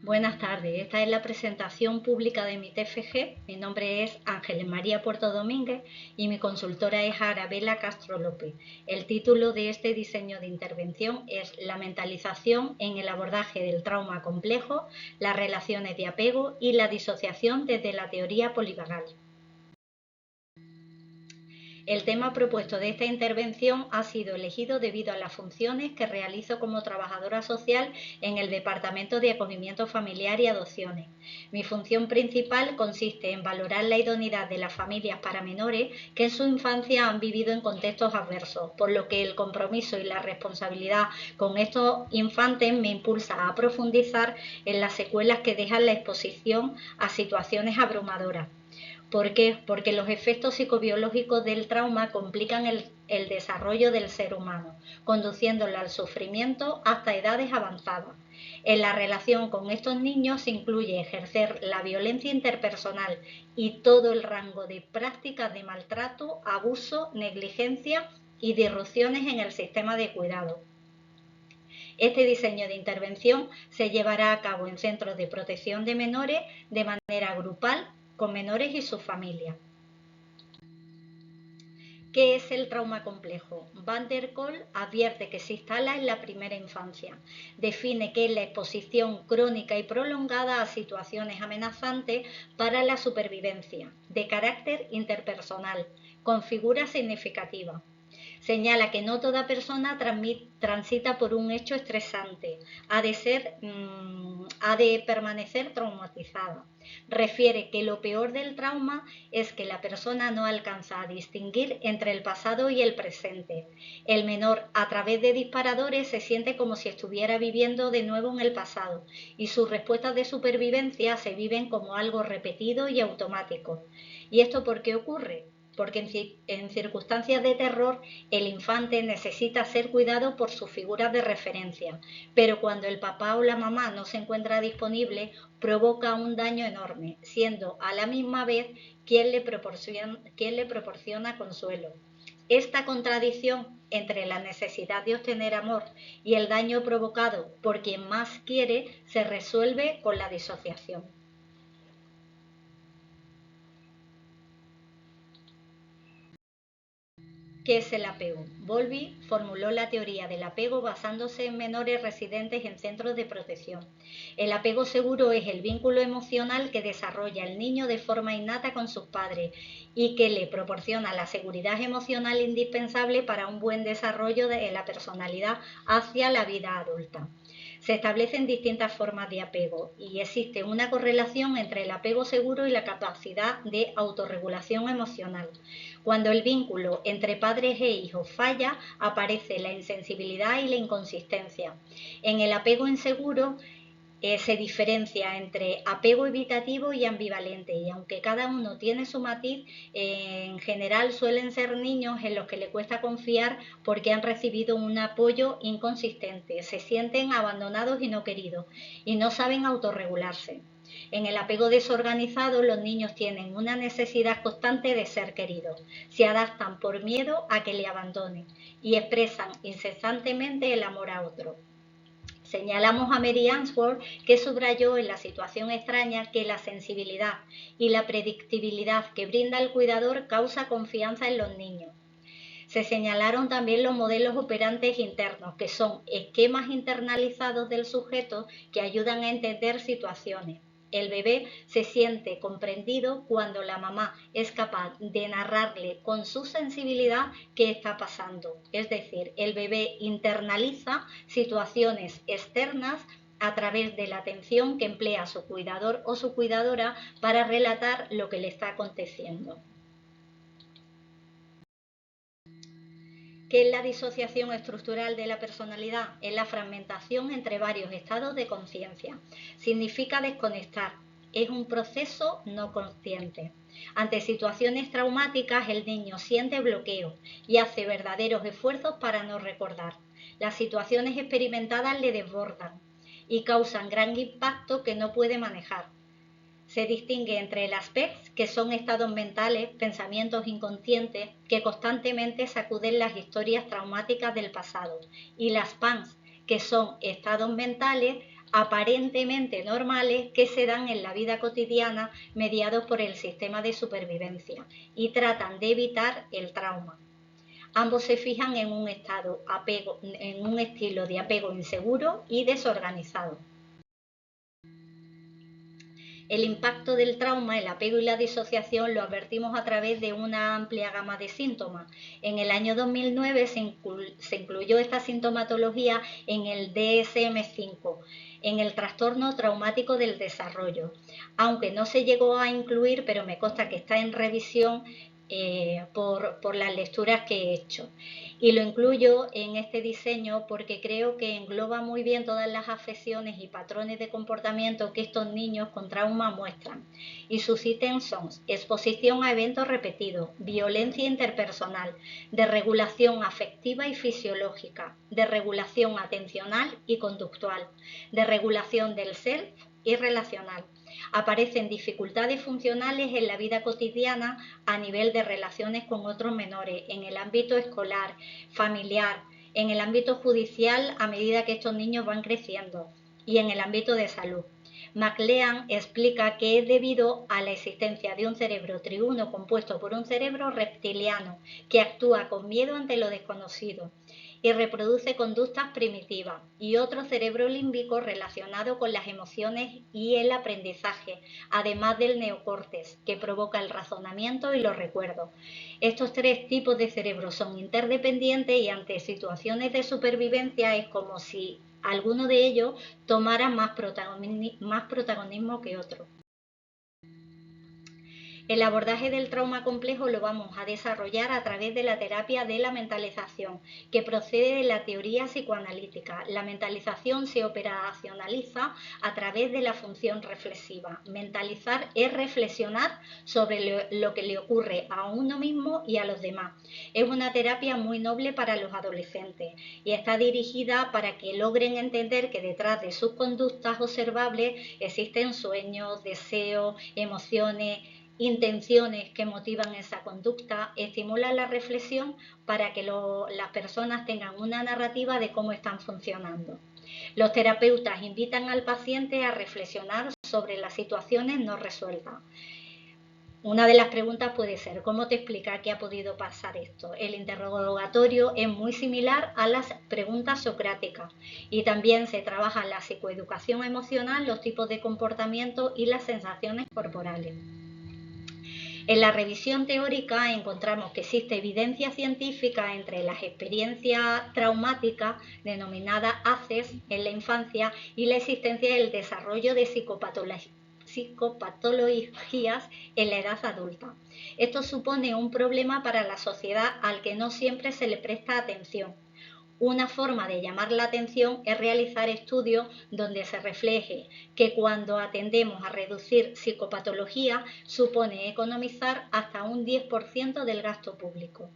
Buenas tardes, esta es la presentación pública de mi TFG. Mi nombre es Ángeles María Puerto Domínguez y mi consultora es Arabela Castro López. El título de este diseño de intervención es La mentalización en el abordaje del trauma complejo, las relaciones de apego y la disociación desde la teoría polivagal. El tema propuesto de esta intervención ha sido elegido debido a las funciones que realizo como trabajadora social en el Departamento de Acogimiento Familiar y Adopciones. Mi función principal consiste en valorar la idoneidad de las familias para menores que en su infancia han vivido en contextos adversos, por lo que el compromiso y la responsabilidad con estos infantes me impulsa a profundizar en las secuelas que dejan la exposición a situaciones abrumadoras. ¿Por qué? Porque los efectos psicobiológicos del trauma complican el desarrollo del ser humano, conduciéndolo al sufrimiento hasta edades avanzadas. En la relación con estos niños se incluye ejercer la violencia interpersonal y todo el rango de prácticas de maltrato, abuso, negligencia y disrupciones en el sistema de cuidado. Este diseño de intervención se llevará a cabo en centros de protección de menores de manera grupal con menores y sus familias. ¿Qué es el trauma complejo? Van der Kolk advierte que se instala en la primera infancia. Define que es la exposición crónica y prolongada a situaciones amenazantes para la supervivencia, de carácter interpersonal, con figuras significativas. Señala que no toda persona transita por un hecho estresante, ha de permanecer traumatizada. Refiere que lo peor del trauma es que la persona no alcanza a distinguir entre el pasado y el presente. El menor, a través de disparadores, se siente como si estuviera viviendo de nuevo en el pasado y sus respuestas de supervivencia se viven como algo repetido y automático. ¿Y esto por qué ocurre? Porque en circunstancias de terror el infante necesita ser cuidado por sus figuras de referencia, pero cuando el papá o la mamá no se encuentra disponible, provoca un daño enorme, siendo a la misma vez quien le proporciona consuelo. Esta contradicción entre la necesidad de obtener amor y el daño provocado por quien más quiere se resuelve con la disociación. ¿Qué es el apego? Bowlby formuló la teoría del apego basándose en menores residentes en centros de protección. El apego seguro es el vínculo emocional que desarrolla el niño de forma innata con sus padres y que le proporciona la seguridad emocional indispensable para un buen desarrollo de la personalidad hacia la vida adulta. Se establecen distintas formas de apego y existe una correlación entre el apego seguro y la capacidad de autorregulación emocional. Cuando el vínculo entre padres e hijos falla, aparece la insensibilidad y la inconsistencia. En el apego inseguro se diferencia entre apego evitativo y ambivalente, y aunque cada uno tiene su matiz, en general suelen ser niños en los que le cuesta confiar porque han recibido un apoyo inconsistente, se sienten abandonados y no queridos y no saben autorregularse. En el apego desorganizado los niños tienen una necesidad constante de ser queridos, se adaptan por miedo a que le abandonen y expresan incesantemente el amor a otro. Señalamos a Mary Ainsworth, que subrayó en La situación extraña que la sensibilidad y la predictibilidad que brinda el cuidador causa confianza en los niños. Se señalaron también los modelos operantes internos, que son esquemas internalizados del sujeto que ayudan a entender situaciones. El bebé se siente comprendido cuando la mamá es capaz de narrarle con su sensibilidad qué está pasando. Es decir, el bebé internaliza situaciones externas a través de la atención que emplea su cuidador o su cuidadora para relatar lo que le está aconteciendo. ¿Qué es la disociación estructural de la personalidad? Es la fragmentación entre varios estados de conciencia. Significa desconectar. Es un proceso no consciente. Ante situaciones traumáticas, el niño siente bloqueo y hace verdaderos esfuerzos para no recordar. Las situaciones experimentadas le desbordan y causan gran impacto que no puede manejar. Se distingue entre las PECs, que son estados mentales, pensamientos inconscientes, que constantemente sacuden las historias traumáticas del pasado, y las PANS, que son estados mentales aparentemente normales que se dan en la vida cotidiana mediados por el sistema de supervivencia y tratan de evitar el trauma. Ambos se fijan en un estilo de apego inseguro y desorganizado. El impacto del trauma, el apego y la disociación lo advertimos a través de una amplia gama de síntomas. En el año 2009 se incluyó esta sintomatología en el DSM-5, en el trastorno traumático del desarrollo. Aunque no se llegó a incluir, pero me consta que está en revisión por las lecturas que he hecho. Y lo incluyo en este diseño porque creo que engloba muy bien todas las afecciones y patrones de comportamiento que estos niños con trauma muestran. Y sus ítems son exposición a eventos repetidos, violencia interpersonal, desregulación afectiva y fisiológica, desregulación atencional y conductual, desregulación del self y relacional. Aparecen dificultades funcionales en la vida cotidiana a nivel de relaciones con otros menores, en el ámbito escolar, familiar, en el ámbito judicial a medida que estos niños van creciendo y en el ámbito de salud. McLean explica que es debido a la existencia de un cerebro triuno compuesto por un cerebro reptiliano que actúa con miedo ante lo desconocido y reproduce conductas primitivas, y otro cerebro límbico relacionado con las emociones y el aprendizaje, además del neocórtex, que provoca el razonamiento y los recuerdos. Estos tres tipos de cerebro son interdependientes y ante situaciones de supervivencia es como si alguno de ellos tomara más protagonismo que otro. El abordaje del trauma complejo lo vamos a desarrollar a través de la terapia de la mentalización, que procede de la teoría psicoanalítica. La mentalización se operacionaliza a través de la función reflexiva. Mentalizar es reflexionar sobre lo que le ocurre a uno mismo y a los demás. Es una terapia muy noble para los adolescentes y está dirigida para que logren entender que detrás de sus conductas observables existen sueños, deseos, emociones, intenciones que motivan esa conducta, estimulan la reflexión para que las personas tengan una narrativa de cómo están funcionando. Los terapeutas invitan al paciente a reflexionar sobre las situaciones no resueltas. Una de las preguntas puede ser, ¿cómo te explica que ha podido pasar esto? El interrogatorio es muy similar a las preguntas socráticas y también se trabaja la psicoeducación emocional, los tipos de comportamiento y las sensaciones corporales. En la revisión teórica encontramos que existe evidencia científica entre las experiencias traumáticas denominadas ACEs en la infancia y la existencia del desarrollo de psicopatologías en la edad adulta. Esto supone un problema para la sociedad al que no siempre se le presta atención. Una forma de llamar la atención es realizar estudios donde se refleje que cuando atendemos a reducir psicopatología supone economizar hasta un 10% del gasto público.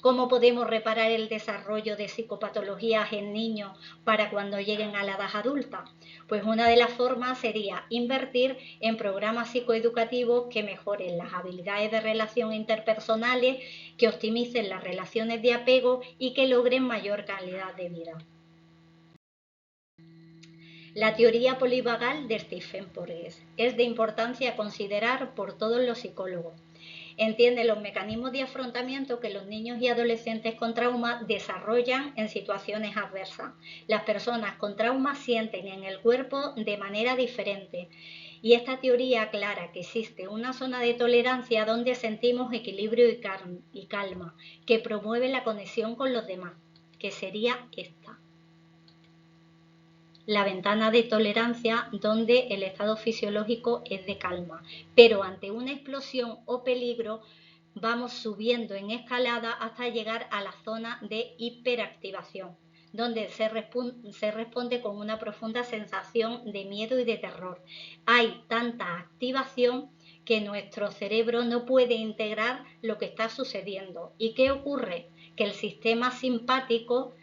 ¿Cómo podemos reparar el desarrollo de psicopatologías en niños para cuando lleguen a la edad adulta? Pues una de las formas sería invertir en programas psicoeducativos que mejoren las habilidades de relación interpersonales, que optimicen las relaciones de apego y que logren mayor calidad de vida. La teoría polivagal de Stephen Porges es de importancia a considerar por todos los psicólogos. Entiende los mecanismos de afrontamiento que los niños y adolescentes con trauma desarrollan en situaciones adversas. Las personas con trauma sienten en el cuerpo de manera diferente y esta teoría aclara que existe una zona de tolerancia donde sentimos equilibrio y calma, que promueve la conexión con los demás, que sería esta. La ventana de tolerancia donde el estado fisiológico es de calma, pero ante una explosión o peligro vamos subiendo en escalada hasta llegar a la zona de hiperactivación, donde se responde con una profunda sensación de miedo y de terror. Hay tanta activación que nuestro cerebro no puede integrar lo que está sucediendo. ¿Y qué ocurre? Que el sistema simpático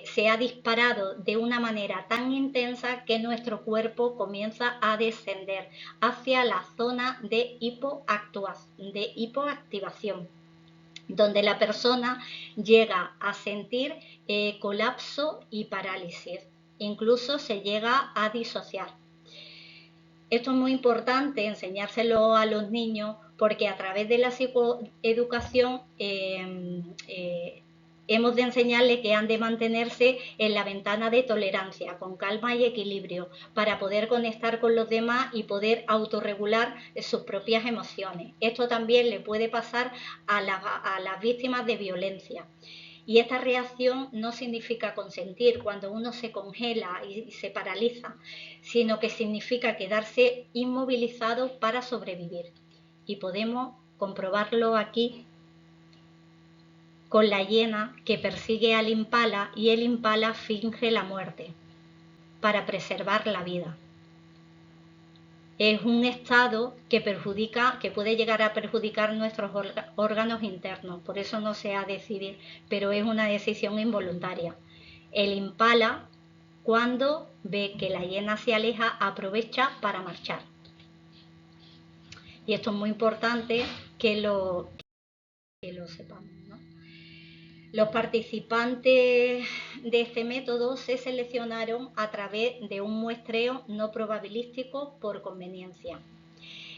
se ha disparado de una manera tan intensa que nuestro cuerpo comienza a descender hacia la zona de hipoactivación, donde la persona llega a sentir colapso y parálisis. incluso se llega a disociar. Esto es muy importante enseñárselo a los niños porque a través de la psicoeducación hemos de enseñarles que han de mantenerse en la ventana de tolerancia, con calma y equilibrio, para poder conectar con los demás y poder autorregular sus propias emociones. Esto también le puede pasar a las víctimas de violencia. Y esta reacción no significa consentir cuando uno se congela y se paraliza, sino que significa quedarse inmovilizado para sobrevivir. Y podemos comprobarlo aquí con la hiena que persigue al impala y el impala finge la muerte para preservar la vida. Es un estado que puede llegar a perjudicar nuestros órganos internos, por eso no se ha decidido, pero es una decisión involuntaria. El impala, cuando ve que la hiena se aleja, aprovecha para marchar. Y esto es muy importante que lo sepamos, ¿no? Los participantes de este método se seleccionaron a través de un muestreo no probabilístico por conveniencia.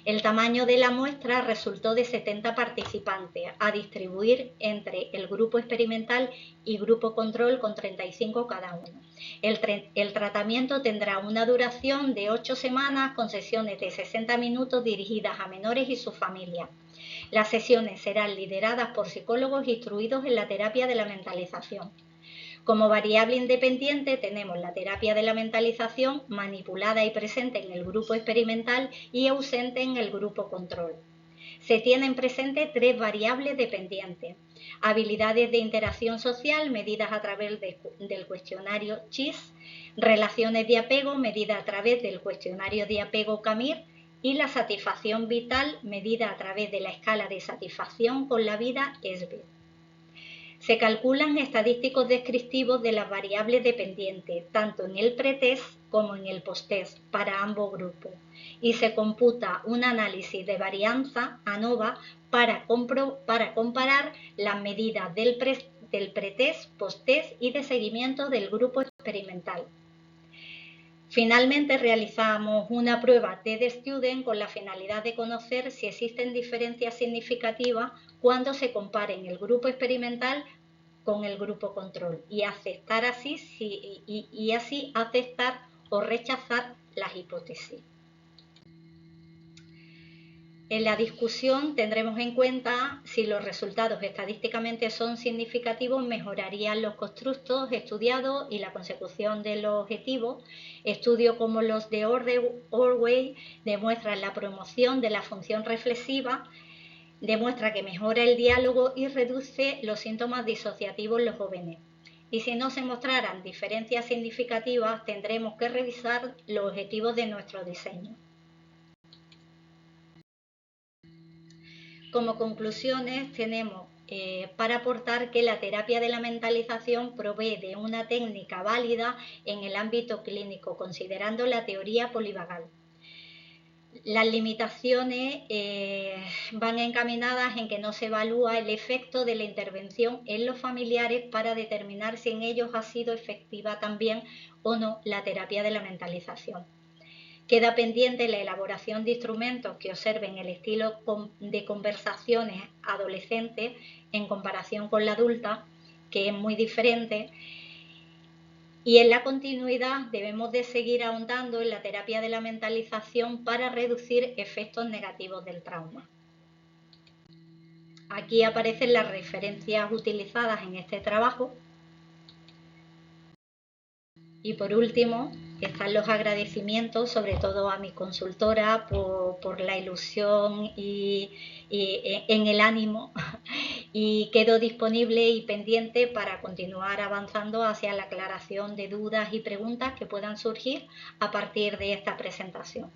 El tamaño de la muestra resultó de 70 participantes, a distribuir entre el grupo experimental y grupo control con 35 cada uno. El tratamiento tendrá una duración de 8 semanas con sesiones de 60 minutos dirigidas a menores y sus familias. Las sesiones serán lideradas por psicólogos instruidos en la terapia de la mentalización. Como variable independiente tenemos la terapia de la mentalización manipulada y presente en el grupo experimental y ausente en el grupo control. Se tienen presentes 3 variables dependientes: habilidades de interacción social medidas a través del cuestionario CHIS, relaciones de apego medidas a través del cuestionario de apego CAMIR y la satisfacción vital medida a través de la escala de satisfacción con la vida SBIR. Se calculan estadísticos descriptivos de las variables dependientes, tanto en el pretest como en el posttest, para ambos grupos, y se computa un análisis de varianza ANOVA para comparar las medidas del pretest, posttest y de seguimiento del grupo experimental. Finalmente realizamos una prueba TED-Student con la finalidad de conocer si existen diferencias significativas cuando se comparen el grupo experimental con el grupo control y aceptar así aceptar o rechazar las hipótesis. En la discusión tendremos en cuenta si los resultados estadísticamente son significativos, mejorarían los constructos estudiados y la consecución de los objetivos. Estudios como los de Orway demuestran la promoción de la función reflexiva, demuestra que mejora el diálogo y reduce los síntomas disociativos en los jóvenes. Y si no se mostraran diferencias significativas, tendremos que revisar los objetivos de nuestro diseño. Como conclusiones tenemos para aportar que la terapia de la mentalización provee de una técnica válida en el ámbito clínico, considerando la teoría polivagal. Las limitaciones van encaminadas en que no se evalúa el efecto de la intervención en los familiares para determinar si en ellos ha sido efectiva también o no la terapia de la mentalización. Queda pendiente la elaboración de instrumentos que observen el estilo de conversaciones adolescentes en comparación con la adulta, que es muy diferente. Y en la continuidad debemos de seguir ahondando en la terapia de la mentalización para reducir efectos negativos del trauma. Aquí aparecen las referencias utilizadas en este trabajo. Y por último, están los agradecimientos, sobre todo a mi consultora por la ilusión y en el ánimo, y quedo disponible y pendiente para continuar avanzando hacia la aclaración de dudas y preguntas que puedan surgir a partir de esta presentación.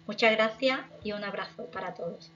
Muchas gracias y un abrazo para todos.